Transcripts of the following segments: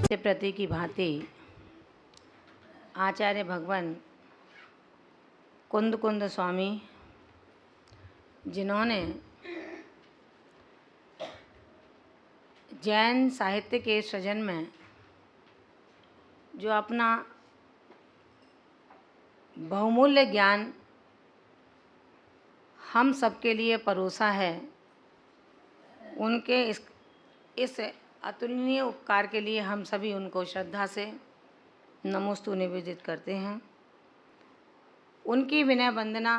के प्रति की भांति आचार्य भगवान कुंद कुंद स्वामी, जिन्होंने जैन साहित्य के सृजन में जो अपना बहुमूल्य ज्ञान हम सबके लिए परोसा है, उनके इस अतुलनीय उपकार के लिए हम सभी उनको श्रद्धा से नमोस्तु निवेदित करते हैं। उनकी विनय वंदना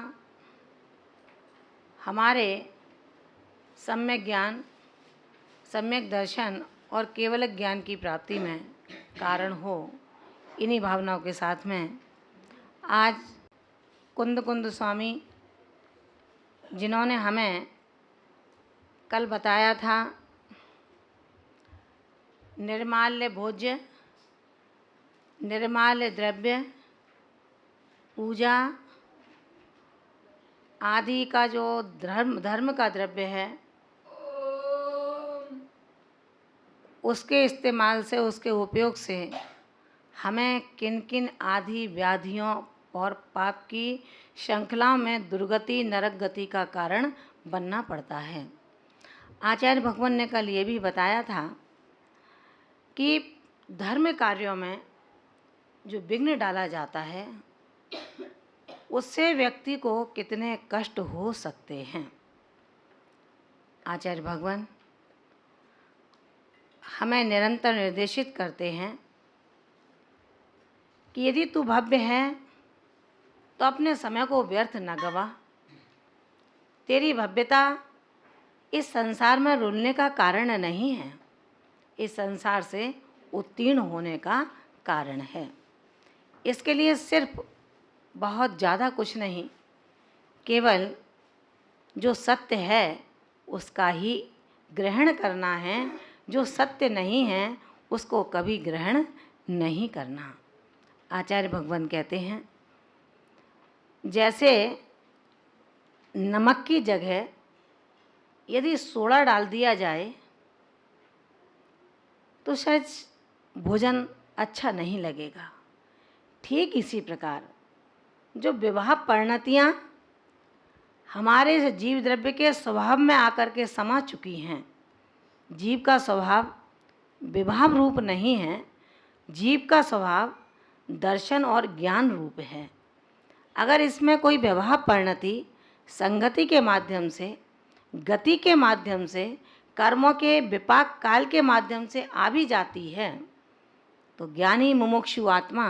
हमारे सम्यक ज्ञान, सम्यक दर्शन और केवल ज्ञान की प्राप्ति में कारण हो। इन्हीं भावनाओं के साथ में आज कुंद कुंद स्वामी, जिन्होंने हमें कल बताया था निर्माल्य भोज्य, निर्माल्य द्रव्य, पूजा आदि का जो धर्म का द्रव्य है, उसके इस्तेमाल से, उसके उपयोग से हमें किन किन आदि व्याधियों और पाप की श्रृंखलाओं में दुर्गति, नरक गति का कारण बनना पड़ता है। आचार्य भगवान ने कल ये भी बताया था कि धर्म कार्यों में जो विघ्न डाला जाता है, उससे व्यक्ति को कितने कष्ट हो सकते हैं। आचार्य भगवान हमें निरंतर निर्देशित करते हैं कि यदि तू भव्य है तो अपने समय को व्यर्थ न गवा। तेरी भव्यता इस संसार में रुलने का कारण नहीं है, इस संसार से उत्तीर्ण होने का कारण है। इसके लिए सिर्फ बहुत ज़्यादा कुछ नहीं, केवल जो सत्य है उसका ही ग्रहण करना है, जो सत्य नहीं है उसको कभी ग्रहण नहीं करना। आचार्य भगवान कहते हैं, जैसे नमक की जगह यदि सोडा डाल दिया जाए तो शायद भोजन अच्छा नहीं लगेगा। ठीक इसी प्रकार जो विवाह परिणतियाँ हमारे जीव द्रव्य के स्वभाव में आकर के समा चुकी हैं। जीव का स्वभाव विवाह रूप नहीं है, जीव का स्वभाव दर्शन और ज्ञान रूप है। अगर इसमें कोई विवाह परिणति संगति के माध्यम से, गति के माध्यम से, कर्मों के विपाक काल के माध्यम से आ भी जाती है तो ज्ञानी मुमुक्षु आत्मा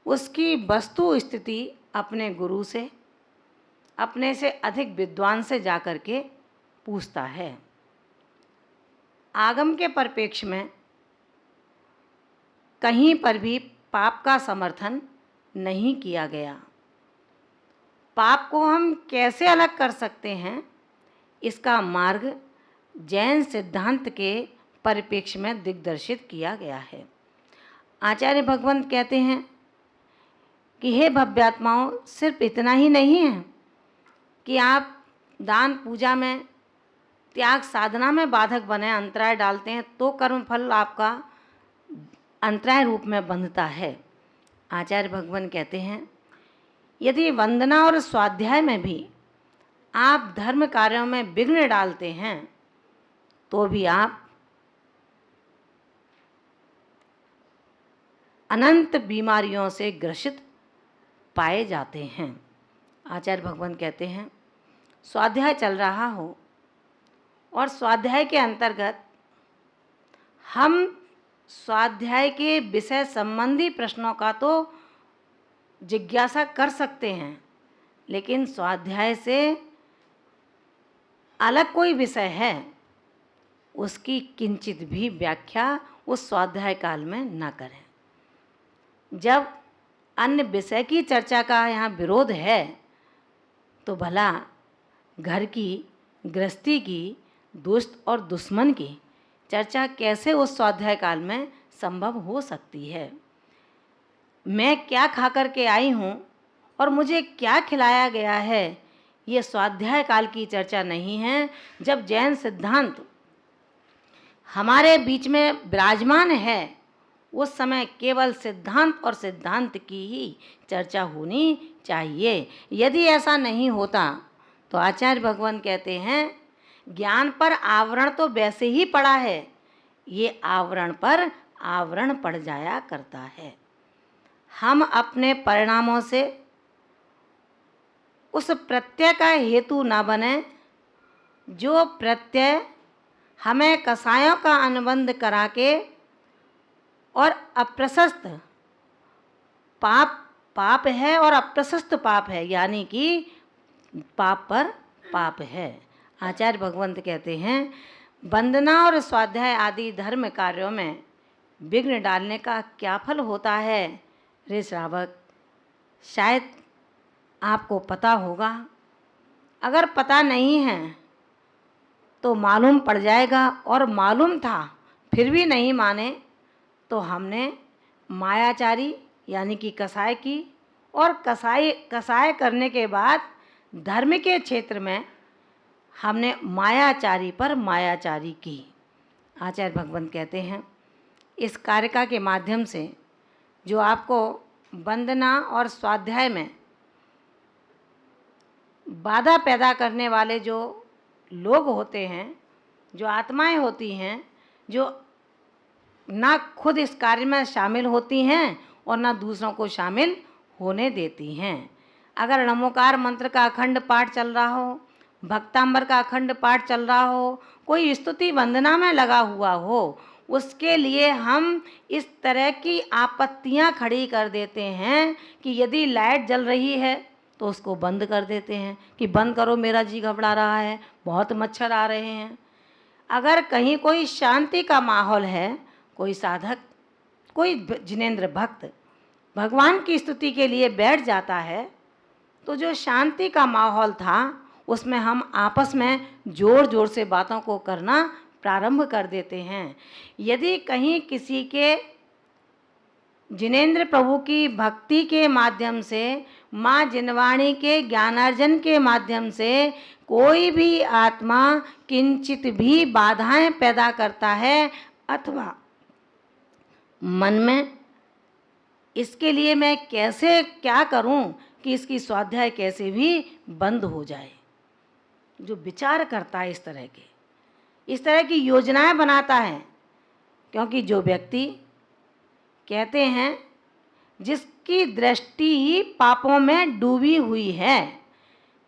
उसकी वस्तु स्थिति अपने गुरु से, अपने से अधिक विद्वान से जाकर के पूछता है। आगम के परिप्रेक्ष्य में कहीं पर भी पाप का समर्थन नहीं किया गया। पाप को हम कैसे अलग कर सकते हैं, इसका मार्ग जैन सिद्धांत के परिप्रेक्ष्य में दिग्दर्शित किया गया है। आचार्य भगवंत कहते हैं कि हे भव्यात्माओं, सिर्फ इतना ही नहीं है कि आप दान पूजा में, त्याग साधना में बाधक बने, अंतराय डालते हैं तो कर्मफल आपका अंतराय रूप में बंधता है। आचार्य भगवान कहते हैं, यदि वंदना और स्वाध्याय में भी आप धर्म कार्यों में विघ्न डालते हैं तो भी आप अनंत बीमारियों से ग्रसित पाए जाते हैं। आचार्य भगवान कहते हैं, स्वाध्याय चल रहा हो और स्वाध्याय के अंतर्गत हम स्वाध्याय के विषय संबंधी प्रश्नों का तो जिज्ञासा कर सकते हैं, लेकिन स्वाध्याय से अलग कोई विषय है उसकी किंचित भी व्याख्या उस स्वाध्याय काल में न करें। जब अन्य विषय की चर्चा का यहाँ विरोध है तो भला घर की, गृहस्थी की, दोस्त और दुश्मन की चर्चा कैसे उस स्वाध्याय काल में संभव हो सकती है। मैं क्या खा कर के आई हूँ और मुझे क्या खिलाया गया है, ये स्वाध्याय काल की चर्चा नहीं है। जब जैन सिद्धांत हमारे बीच में विराजमान है, उस समय केवल सिद्धांत और सिद्धांत की ही चर्चा होनी चाहिए। यदि ऐसा नहीं होता तो आचार्य भगवान कहते हैं ज्ञान पर आवरण तो वैसे ही पड़ा है, ये आवरण पर आवरण पड़ जाया करता है। हम अपने परिणामों से उस प्रत्यय का हेतु ना बने जो प्रत्यय हमें कसायों का अनुबंध करा के और अप्रशस्त पाप है और अप्रशस्त पाप है, यानी कि पाप पर पाप है। आचार्य भगवंत कहते हैं वंदना और स्वाध्याय आदि धर्म कार्यों में विघ्न डालने का क्या फल होता है रे श्रावक, शायद आपको पता होगा। अगर पता नहीं है तो मालूम पड़ जाएगा, और मालूम था फिर भी नहीं माने तो हमने मायाचारी यानी कि कसाय की, और कसाय करने के बाद धर्म के क्षेत्र में हमने मायाचारी पर मायाचारी की। आचार्य भगवंत कहते हैं इस कारिका के माध्यम से जो आपको वंदना और स्वाध्याय में बाधा पैदा करने वाले जो लोग होते हैं, जो आत्माएं होती हैं, जो ना खुद इस कार्य में शामिल होती हैं और ना दूसरों को शामिल होने देती हैं। अगर नमोकार मंत्र का अखंड पाठ चल रहा हो, भक्तांबर का अखंड पाठ चल रहा हो, कोई स्तुति वंदना में लगा हुआ हो, उसके लिए हम इस तरह की आपत्तियां खड़ी कर देते हैं कि यदि लाइट जल रही है तो उसको बंद कर देते हैं कि बंद करो, मेरा जी घबरा रहा है, बहुत मच्छर आ रहे हैं। अगर कहीं कोई शांति का माहौल है, कोई साधक, कोई जिनेंद्र भक्त भगवान की स्तुति के लिए बैठ जाता है, तो जो शांति का माहौल था उसमें हम आपस में ज़ोर ज़ोर से बातों को करना प्रारंभ कर देते हैं। यदि कहीं किसी के जिनेंद्र प्रभु की भक्ति के माध्यम से, माँ जिनवाणी के ज्ञानार्जन के माध्यम से कोई भी आत्मा किंचित भी बाधाएं पैदा करता है अथवा मन में इसके लिए मैं कैसे क्या करूं कि इसकी स्वाध्याय कैसे भी बंद हो जाए, जो विचार करता है इस तरह की योजनाएं बनाता है। क्योंकि जो व्यक्ति कहते हैं जिसकी दृष्टि ही पापों में डूबी हुई है,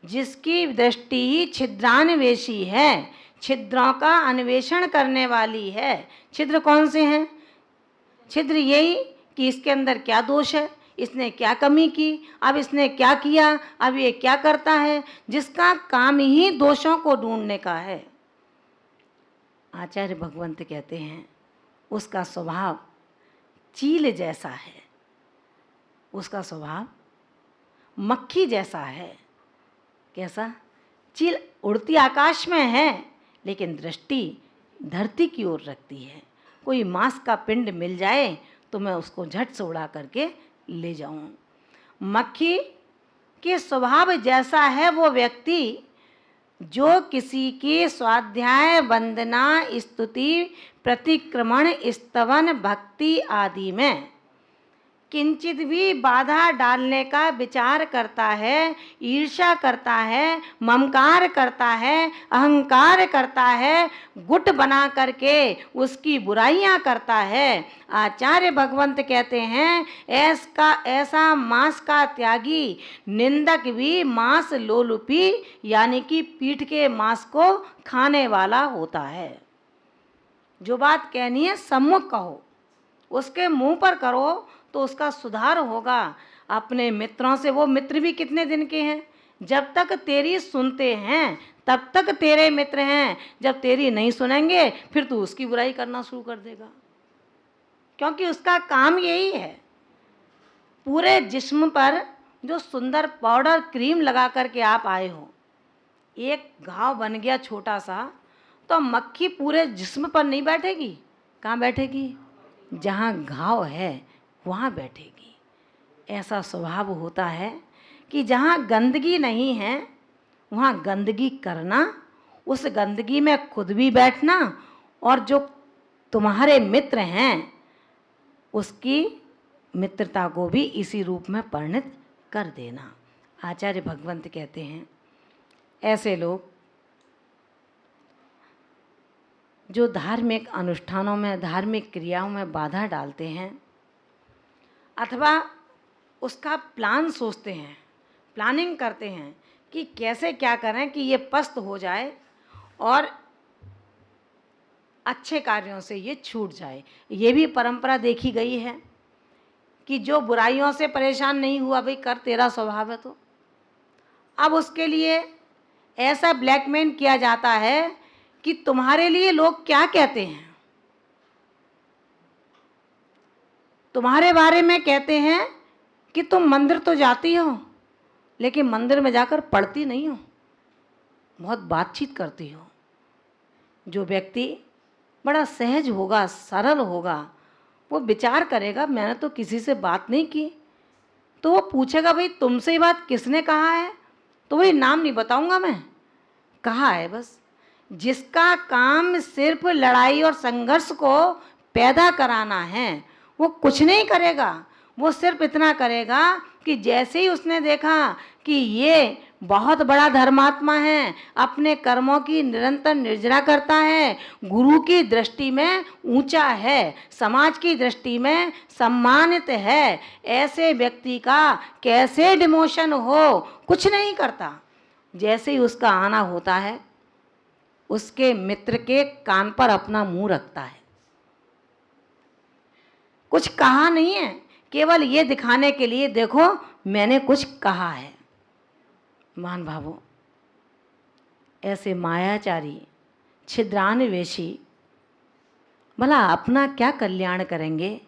जिसकी दृष्टि ही छिद्रान्वेषी है, छिद्रों का अन्वेषण करने वाली है। छिद्र कौन से हैं? छिद्र यही कि इसके अंदर क्या दोष है, इसने क्या कमी की, अब इसने क्या किया, अब ये क्या करता है, जिसका काम ही दोषों को ढूंढने का है। आचार्य भगवंत कहते हैं उसका स्वभाव चील जैसा है, उसका स्वभाव मक्खी जैसा है। कैसा? चील उड़ती आकाश में है लेकिन दृष्टि धरती की ओर रखती है। कोई मांस का पिंड मिल जाए तो मैं उसको झट से उड़ा करके ले जाऊं। मक्खी के स्वभाव जैसा है वो व्यक्ति जो किसी की स्वाध्याय, वंदना, स्तुति, प्रतिक्रमण, स्तवन, भक्ति आदि में किंचित भी बाधा डालने का विचार करता है, ईर्ष्या करता है, ममकार करता है, अहंकार करता है, गुट बना करके उसकी बुराइयां करता है। आचार्य भगवंत कहते हैं ऐसा मांस का त्यागी निंदक भी मांस लोलुपी यानी कि पीठ के मांस को खाने वाला होता है। जो बात कहनी है सम्मुख कहो, उसके मुंह पर करो तो उसका सुधार होगा। अपने मित्रों से, वो मित्र भी कितने दिन के हैं? जब तक तेरी सुनते हैं तब तक तेरे मित्र हैं, जब तेरी नहीं सुनेंगे फिर तू उसकी बुराई करना शुरू कर देगा, क्योंकि उसका काम यही है। पूरे जिस्म पर जो सुंदर पाउडर क्रीम लगा करके आप आए हो, एक घाव बन गया छोटा सा, तो मक्खी पूरे जिस्म पर नहीं बैठेगी। कहाँ बैठेगी? जहाँ घाव है वहाँ बैठेगी। ऐसा स्वभाव होता है कि जहाँ गंदगी नहीं है वहाँ गंदगी करना, उस गंदगी में खुद भी बैठना, और जो तुम्हारे मित्र हैं उसकी मित्रता को भी इसी रूप में परिणत कर देना। आचार्य भगवंत कहते हैं ऐसे लोग जो धार्मिक अनुष्ठानों में, धार्मिक क्रियाओं में बाधा डालते हैं अथवा उसका प्लान सोचते हैं, प्लानिंग करते हैं कि कैसे क्या करें कि ये पस्त हो जाए और अच्छे कार्यों से ये छूट जाए। ये भी परंपरा देखी गई है कि जो बुराइयों से परेशान नहीं हुआ, भाई कर तेरा स्वभाव है, तो अब उसके लिए ऐसा ब्लैकमेल किया जाता है कि तुम्हारे लिए लोग क्या कहते हैं, तुम्हारे बारे में कहते हैं कि तुम मंदिर तो जाती हो लेकिन मंदिर में जाकर पढ़ती नहीं हो, बहुत बातचीत करती हो। जो व्यक्ति बड़ा सहज होगा, सरल होगा, वो विचार करेगा मैंने तो किसी से बात नहीं की, तो वो पूछेगा भाई तुमसे ये बात किसने कहा है, तो वही नाम नहीं बताऊंगा मैं, कहा है बस। जिसका काम सिर्फ लड़ाई और संघर्ष को पैदा कराना है वो कुछ नहीं करेगा, वो सिर्फ इतना करेगा कि जैसे ही उसने देखा कि ये बहुत बड़ा धर्मात्मा है, अपने कर्मों की निरंतर निर्जरा करता है, गुरु की दृष्टि में ऊंचा है, समाज की दृष्टि में सम्मानित है, ऐसे व्यक्ति का कैसे डिमोशन हो, कुछ नहीं करता। जैसे ही उसका आना होता है उसके मित्र के कान पर अपना मुंह रखता है, कुछ कहा नहीं है, केवल ये दिखाने के लिए देखो मैंने कुछ कहा है। मान भावों, ऐसे मायाचारी छिद्रान्वेषी भला अपना क्या कल्याण करेंगे,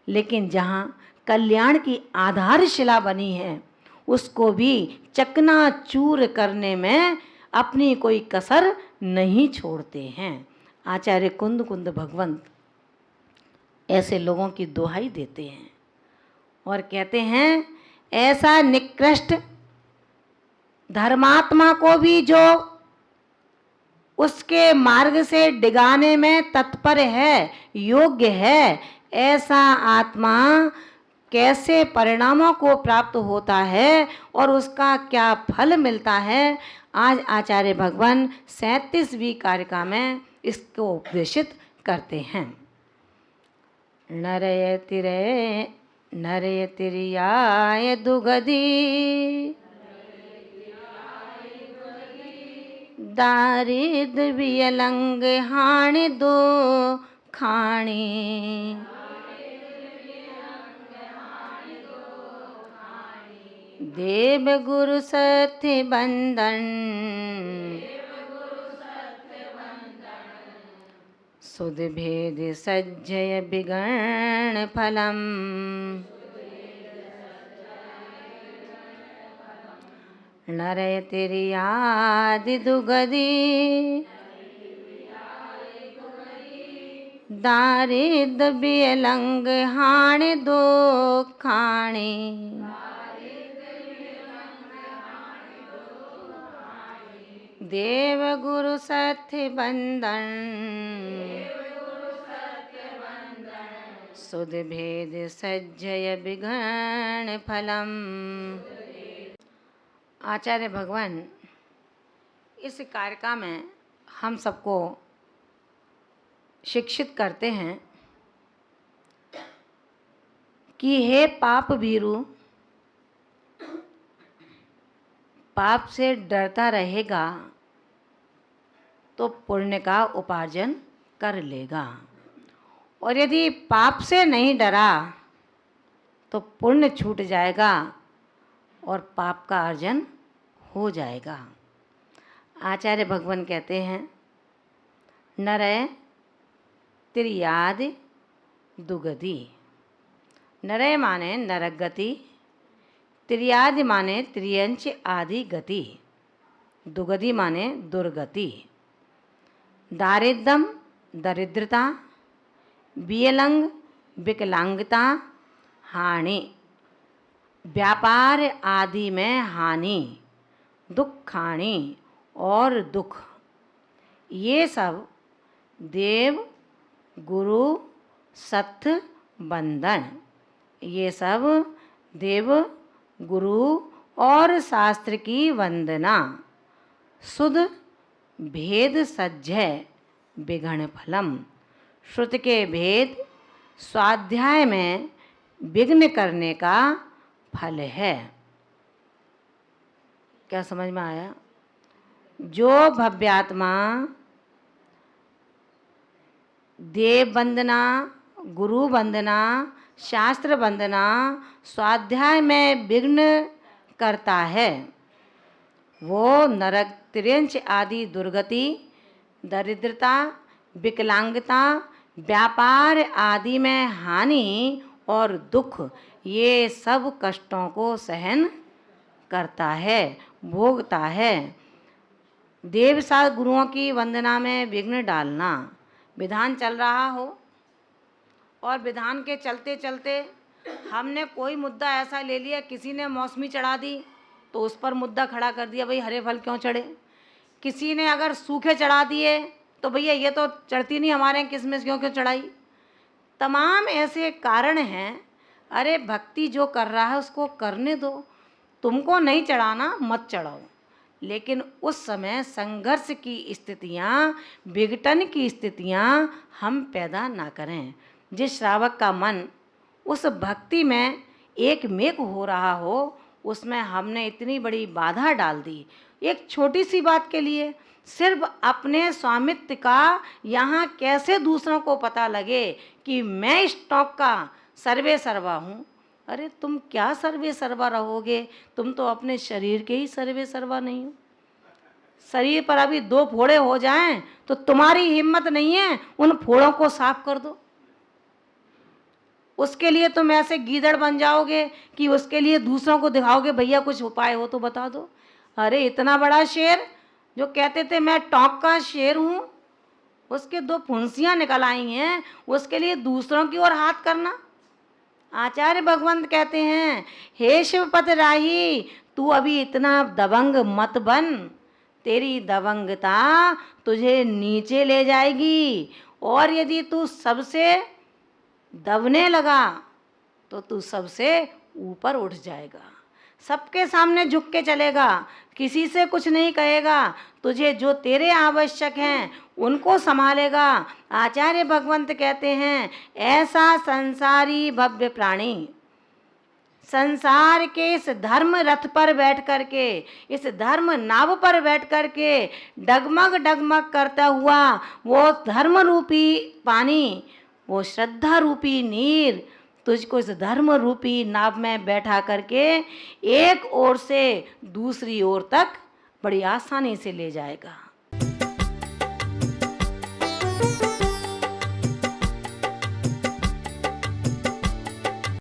लेकिन जहाँ कल्याण की आधारशिला बनी है उसको भी चकनाचूर करने में अपनी कोई कसर नहीं छोड़ते हैं। आचार्य कुंद कुंद भगवंत ऐसे लोगों की दुहाई देते हैं और कहते हैं ऐसा निकृष्ट धर्मात्मा को भी जो उसके मार्ग से डिगाने में तत्पर है, योग्य है, ऐसा आत्मा कैसे परिणामों को प्राप्त होता है और उसका क्या फल मिलता है, आज आचार्य भगवान 37वीं कारिका में इसको उपदेशित करते हैं। नरयतिर्याय दुगदी दारिद्र वियलंग हानि दो खाणी देव गुरु सत्य बंधन सुध भेद सज्जय विगण फलम नरयतिर्यादि दुगदी दारिद्र वियलंग हानि दो खाणी देव गुरु सत्य बंधन सुध भेद सज्जय विगण फलम। आचार्य भगवान इस कारिका में हम सबको शिक्षित करते हैं कि हे पाप भीरु, पाप से डरता रहेगा तो पुण्य का उपार्जन कर लेगा, और यदि पाप से नहीं डरा तो पुण्य छूट जाएगा और पाप का अर्जन हो जाएगा। आचार्य भगवान कहते हैं नरय तिर्याद दुगति। नरय माने नरक गति, तिर्यादि माने त्रियंच आदि गति, दुगति माने दुर्गति। दारिद्रम दरिद्रता, वियलंग विकलांगता, हानि व्यापार आदि में हानि, दुखानि और दुख, ये सब देव गुरु सत्य बंधन, ये सब देव गुरु और शास्त्र की वंदना। सुध भेद सज्जय विघ्न फलम, श्रुत के भेद स्वाध्याय में विघ्न करने का फल है। क्या समझ में आया? जो भव्यात्मा देव वंदना, गुरु वंदना, शास्त्र वंदना, स्वाध्याय में विघ्न करता है, वो नरक, तिर्यंच आदि दुर्गति, दरिद्रता, विकलांगता, व्यापार आदि में हानि और दुख, ये सब कष्टों को सहन करता है, भोगता है। देव शास्त्र गुरुओं की वंदना में विघ्न डालना, विधान चल रहा हो और विधान के चलते चलते हमने कोई मुद्दा ऐसा ले लिया, किसी ने मौसमी चढ़ा दी तो उस पर मुद्दा खड़ा कर दिया, भाई हरे फल क्यों चढ़े। किसी ने अगर सूखे चढ़ा दिए तो भैया ये तो चढ़ती नहीं, हमारे यहाँ किसमिस क्यों क्यों चढ़ाई। तमाम ऐसे कारण हैं। अरे भक्ति जो कर रहा है उसको करने दो, तुमको नहीं चढ़ाना मत चढ़ाओ, लेकिन उस समय संघर्ष की स्थितियाँ, विघटन की स्थितियाँ हम पैदा ना करें। जिस श्रावक का मन उस भक्ति में एक मेक हो रहा हो, उसमें हमने इतनी बड़ी बाधा डाल दी एक छोटी सी बात के लिए। सिर्फ अपने स्वामित्व का यहाँ कैसे दूसरों को पता लगे कि मैं इस स्टॉक का सर्वे सर्वा हूँ। अरे तुम क्या सर्वे सर्वा रहोगे, तुम तो अपने शरीर के ही सर्वे सर्वा नहीं हो। शरीर पर अभी 2 फोड़े हो जाएं तो तुम्हारी हिम्मत नहीं है उन फोड़ों को साफ कर दो। उसके लिए तुम ऐसे गीदड़ बन जाओगे कि उसके लिए दूसरों को दिखाओगे, भैया कुछ उपाय हो तो बता दो। अरे इतना बड़ा शेर जो कहते थे मैं टोंक का शेर हूँ, उसके 2 फुंसियाँ निकल आई हैं, उसके लिए दूसरों की ओर हाथ करना। आचार्य भगवंत कहते हैं, हे शिवपत राही, तू अभी इतना दबंग मत बन, तेरी दबंगता तुझे नीचे ले जाएगी, और यदि तू सबसे दबने लगा तो तू सबसे ऊपर उठ जाएगा, सबके सामने झुक के चलेगा, किसी से कुछ नहीं कहेगा, तुझे जो तेरे आवश्यक हैं उनको संभालेगा। आचार्य भगवंत कहते हैं, ऐसा संसारी भव्य प्राणी संसार के इस धर्म रथ पर बैठ करके, इस धर्म नाव पर बैठ करके डगमग डगमग करता हुआ वो धर्म रूपी पानी, वो श्रद्धा रूपी नीर तुझको इस धर्म रूपी नाव में बैठा करके एक ओर से दूसरी ओर तक बड़ी आसानी से ले जाएगा।